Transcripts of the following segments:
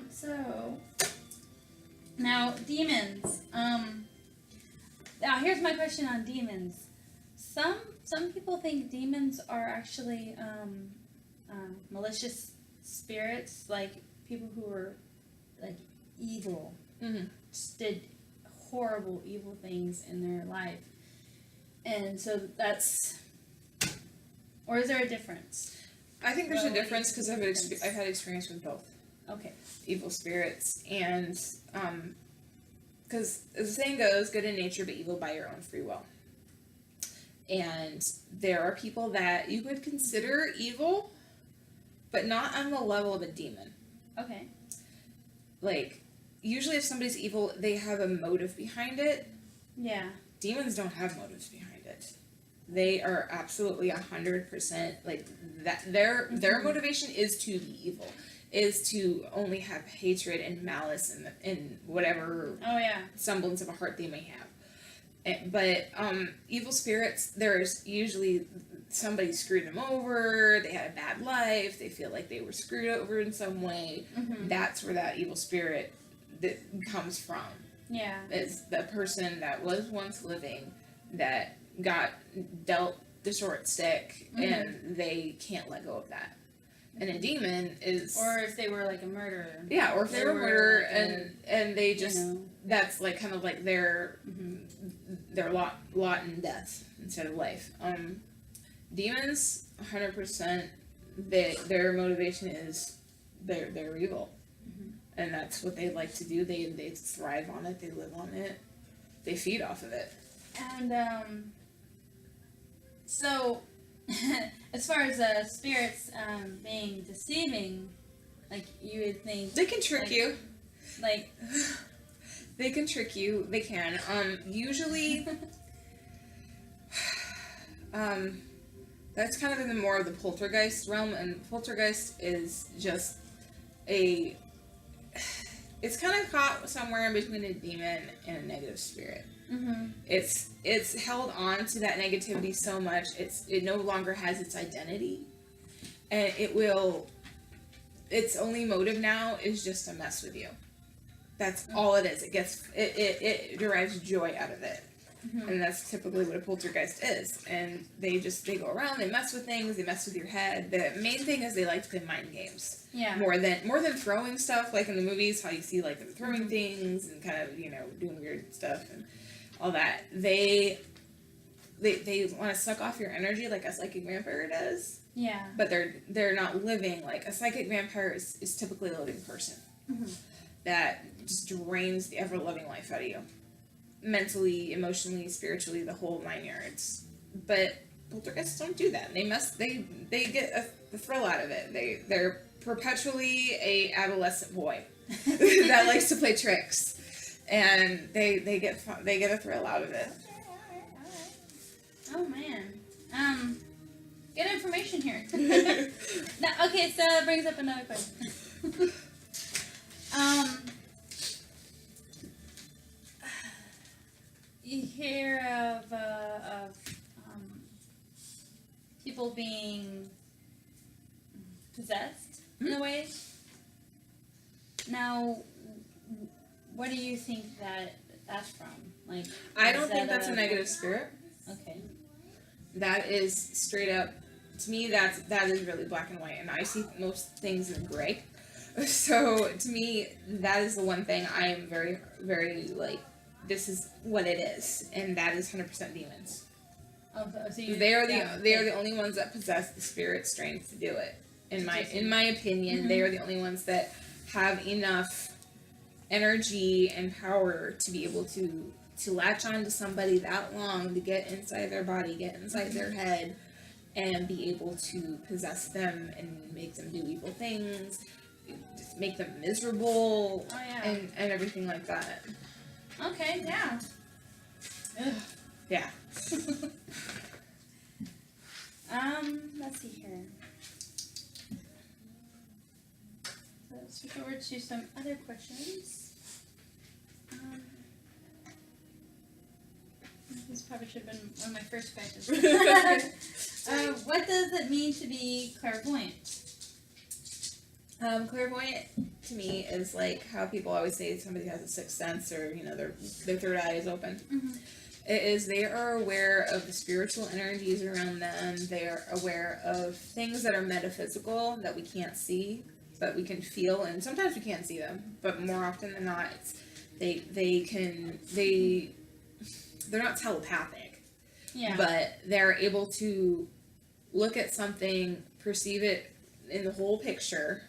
So now demons. Now here's my question on demons. Some people think demons are actually malicious spirits, like people who are like evil, just did horrible evil things in their life, and so that's. Or is there a difference? I think there's a difference because I've had experience with both. Okay. Evil spirits and because as the saying goes, good in nature but evil by your own free will. And there are people that you would consider evil, but not on the level of a demon. Okay. Like, usually if somebody's evil, they have a motive behind it. Yeah. Demons don't have motives behind it. They are absolutely 100% like that. Their motivation is to be evil, is to only have hatred and malice in whatever semblance of a heart they may have. But evil spirits, there's usually somebody screwed them over. They had a bad life. They feel like they were screwed over in some way. That's where that evil spirit that comes from. Yeah, is the person that was once living that got dealt the short stick and they can't let go of that. And a demon is, or if they were like a murderer. Yeah, or if they were a murderer and they just that's like kind of like their lot in death instead of life. Demons, 100%. Their motivation is they're evil, and that's what they like to do. They thrive on it. They live on it. They feed off of it. And so, as far as spirits being deceiving, like you would think they can trick you. Like they can trick you. They can. Usually, that's kind of in the more of the poltergeist realm, and poltergeist is just it's kind of caught somewhere in between a demon and a negative spirit. It's held on to that negativity so much it no longer has its identity, and its only motive now is just to mess with you. That's all it is. It derives joy out of it. And that's typically what a poltergeist is. And they go around, they mess with things, they mess with your head. The main thing is they like to play mind games. Yeah. More than throwing stuff, like in the movies, how you see like them throwing things and kind of, doing weird stuff and all that. They want to suck off your energy like a psychic vampire does. Yeah. But they're not living. Like a psychic vampire is typically a living person. That just drains the ever-loving life out of you. Mentally, emotionally, spiritually, the whole 9 yards. But poltergeists don't do that. They get the thrill out of it. They're perpetually a adolescent boy that likes to play tricks, and they get a thrill out of it. Oh man, good information here. Now, okay, so that brings up another question. You hear of people being possessed in a way. Now, what do you think that's from? Like, I don't think that's a negative spirit. Okay. That is straight up. To me, that is really black and white, and I see most things in gray. So to me, that is the one thing I am very, very like. This is what it is, and that is 100% demons. Oh, so they are the only ones that possess the spirit strength to do it. In my opinion, they are the only ones that have enough energy and power to be able to latch on to somebody that long, to get inside their body, get inside their head, and be able to possess them and make them do evil things, just make them miserable, and everything like that. Okay, yeah. Ugh. Yeah. Let's see here. So let's switch over to some other questions. This probably should have been one of my first questions. What does it mean to be clairvoyant? Clairvoyant, to me is like how people always say somebody has a sixth sense, or you know, their third eye is open. Mm-hmm. It is they are aware of the spiritual energies around them. They are aware of things that are metaphysical that we can't see, but we can feel, and sometimes we can't see them, but more often than not, they're not telepathic, but they're able to look at something, perceive it in the whole picture,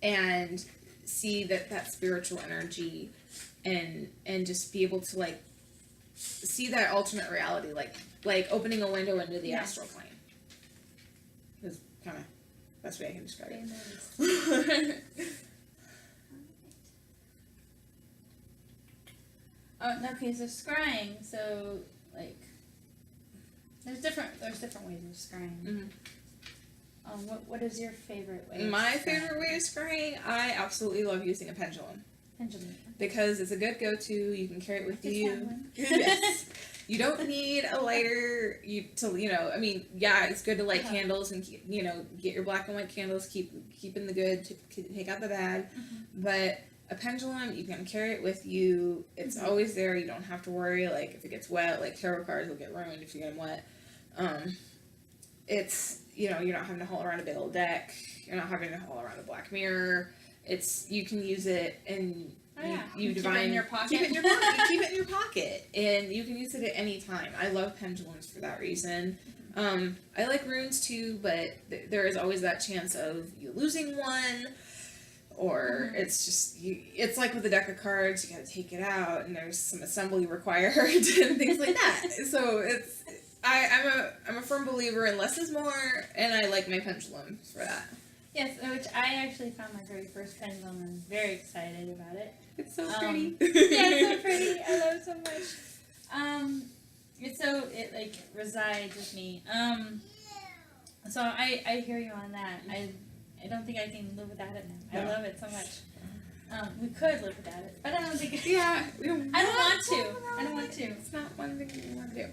and see that spiritual energy, and just be able to like see that alternate reality, like opening a window into the astral plane. Is kind of best way I can describe it. Okay, so scrying. So like, there's different ways of scrying. Mm-hmm. What is your favorite way? My favorite way of scrying, I absolutely love using a pendulum. Pendulum. Because it's a good go-to. You can carry it with you. Yes. You don't need a lighter. I mean, yeah, it's good to light candles and keep, get your black and white candles. Keeping the good. Take out the bad. Mm-hmm. But a pendulum, you can carry it with you. It's always there. You don't have to worry. Like if it gets wet, like tarot cards will get ruined if you get them wet. It's you're not having to haul around a big old deck. You're not having to haul around a black mirror. You can use it and you keep it in your pocket. Keep it in your pocket. Keep it in your pocket, and you can use it at any time. I love pendulums for that reason. I like runes too, but there is always that chance of you losing one, or it's just it's like with a deck of cards, you got to take it out, and there's some assembly required and things like that. So I'm a firm believer in less is more, and I like my pendulum for that. Yes, which I actually found my very first pendulum and I'm very excited about it. It's so pretty. Yeah, it's so pretty. I love it so much. It like resides with me. So I hear you on that. I don't think I can live without it now. No. I love it so much. We could live without it, but I don't think. Yeah, I don't want to. It's not one thing we want to do.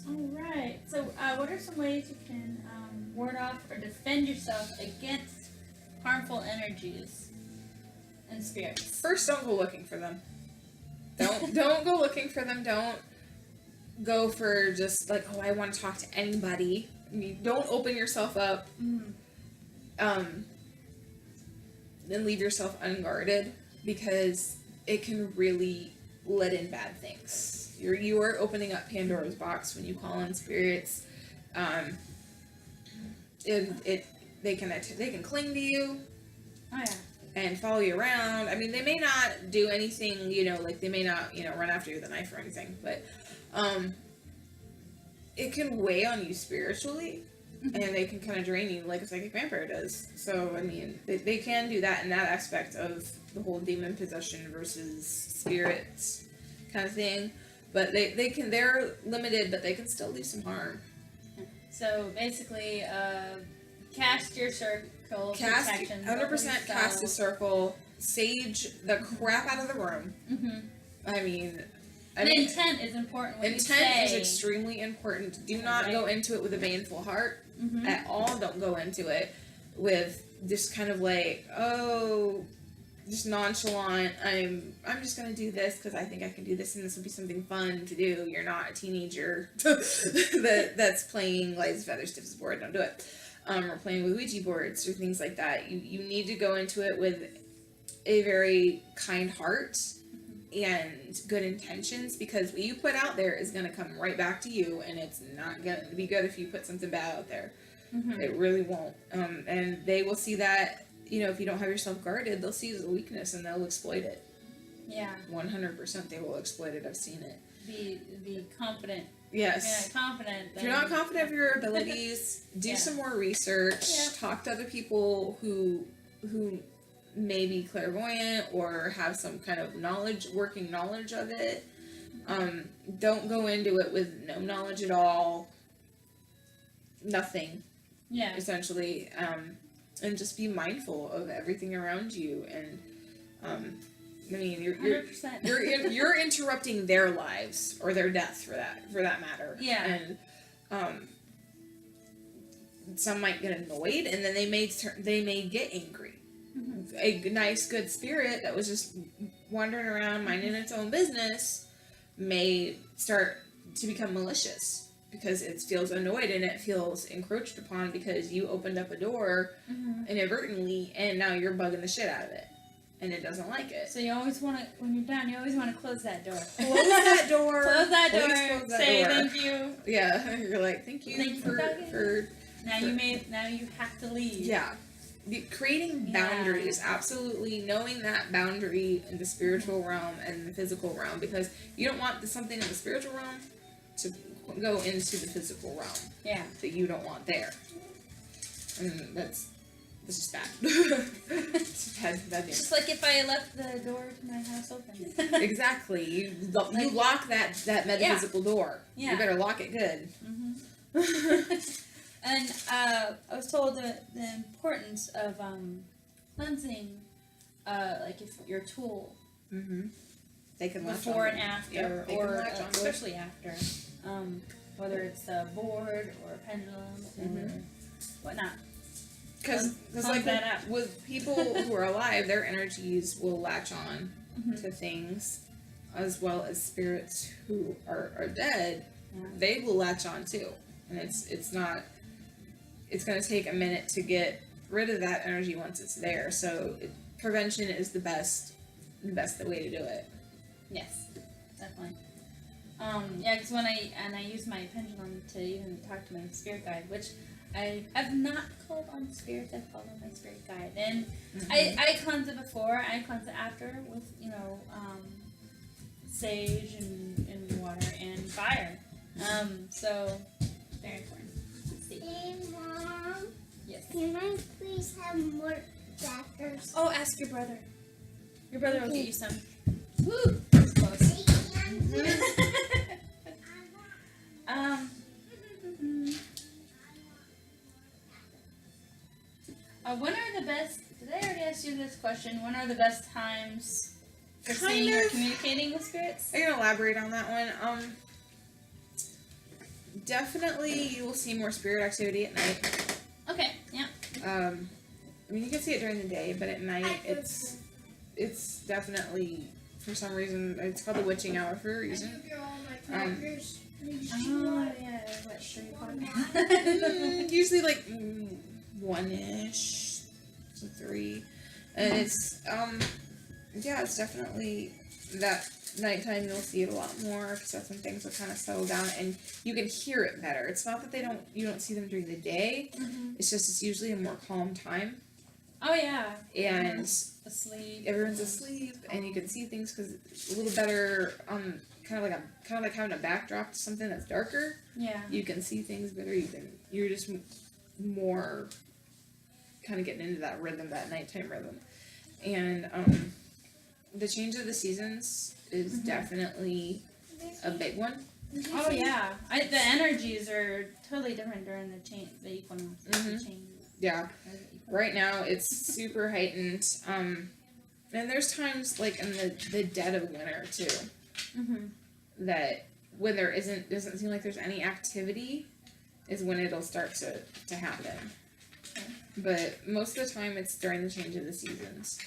All right. So, what are some ways you can ward off or defend yourself against harmful energies and spirits? First, don't go looking for them. Don't go looking for them. Don't go for just like, oh, I want to talk to anybody. Don't open yourself up. And leave yourself unguarded, because it can really let in bad things. You are opening up Pandora's box when you call on spirits. They can cling to you. Oh yeah. And follow you around. I mean, they may not do anything, like they may not, run after you with a knife or anything, but it can weigh on you spiritually, and they can kind of drain you like a psychic vampire does. So, I mean, they can do that in that aspect of the whole demon possession versus spirits kind of thing. But they're limited, but they can still do some harm. So basically, cast your circle. Cast 100%. Cast a circle. Sage the crap out of the room. Mm-hmm. I mean, intent is important. Intent is extremely important. Do not go into it with a baneful heart at all. Don't go into it with just kind of like, just nonchalant. I'm just gonna do this because I think I can do this, and this will be something fun to do. You're not a teenager that's playing light as a feather, stiff as a board. Don't do it. Or playing with Ouija boards or things like that. You need to go into it with a very kind heart and good intentions, because what you put out there is going to come right back to you, and it's not going to be good if you put something bad out there. It really won't. And they will see that. If you don't have yourself guarded, they'll see it as a weakness and they'll exploit it. Yeah. 100% they will exploit it. I've seen it. Be confident. Yes. If you're not confident. If you're not confident of your abilities, do some more research. Yeah. Talk to other people who may be clairvoyant or have some kind of working knowledge of it. Don't go into it with no knowledge at all. Nothing. Yeah. Essentially. And just be mindful of everything around you, and I mean, you're interrupting their lives or their death for that matter. Yeah. And some might get annoyed, and then they may get angry. a nice, good spirit that was just wandering around minding its own business may start to become malicious because it feels annoyed and it feels encroached upon because you opened up a door inadvertently and now you're bugging the shit out of it and it doesn't like it. So you always want to, when you're done, you always want to close that door. Close that door. Close that door. Close that Say door. thank you. Yeah, you're like, thank you for now you have to leave. Yeah. Creating boundaries, absolutely knowing that boundary in the spiritual realm and the physical realm, because you don't want something in the spiritual realm to go into the physical realm. Yeah. That you don't want there. And that's just bad. It's bad news. Just like if I left the door to my house open. Exactly. You lock that metaphysical door. Yeah. You better lock it good. And I was told the importance of cleansing, like if your tool. They can latch before on. and after, Yep, or especially after, whether it's a board or a pendulum or whatnot. Because like with people who are alive, their energies will latch on to things, as well as spirits who are dead. They will latch on too, and it's not. It's going to take a minute to get rid of that energy once it's there. So prevention is the best way to do it. Yes, definitely. Yeah, because when I use my pendulum to even talk to my spirit guide, which I have not called on spirits, I've called on my spirit guide, and I cleanse it before, I cleanse it after with sage and water and fire. So very important. Hey, Mom. Yes. Can I please have more crackers? Oh, ask your brother. Your brother will get you some. Woo! That's close. When are the best? Did I already ask you this question? When are the best times for seeing or communicating with spirits? I can elaborate on that one. Definitely, you will see more spirit activity at night. Okay. Yeah. I mean, you can see it during the day, but at night, it's definitely, for some reason, it's called the witching hour for a reason. Oh yeah. What 3 o'clock? Usually like 1-ish to 3, and it's it's definitely that nighttime. You'll see it a lot more because that's when things will kind of settle down and you can hear it better. It's not that you don't see them during the day. It's just it's usually a more calm time. Oh yeah. And everyone's asleep, and you can see things because it's a little better. Kind of like having a backdrop to something that's darker. Yeah. You can see things better. You're just more kind of getting into that rhythm, that nighttime rhythm, and the change of the seasons is definitely a big one. Oh yeah, the energies are totally different during the equinox. The change. Yeah, right now it's super heightened. And there's times like in the dead of winter too, that when there doesn't seem like there's any activity, is when it'll start to happen. Okay. But most of the time it's during the change of the seasons.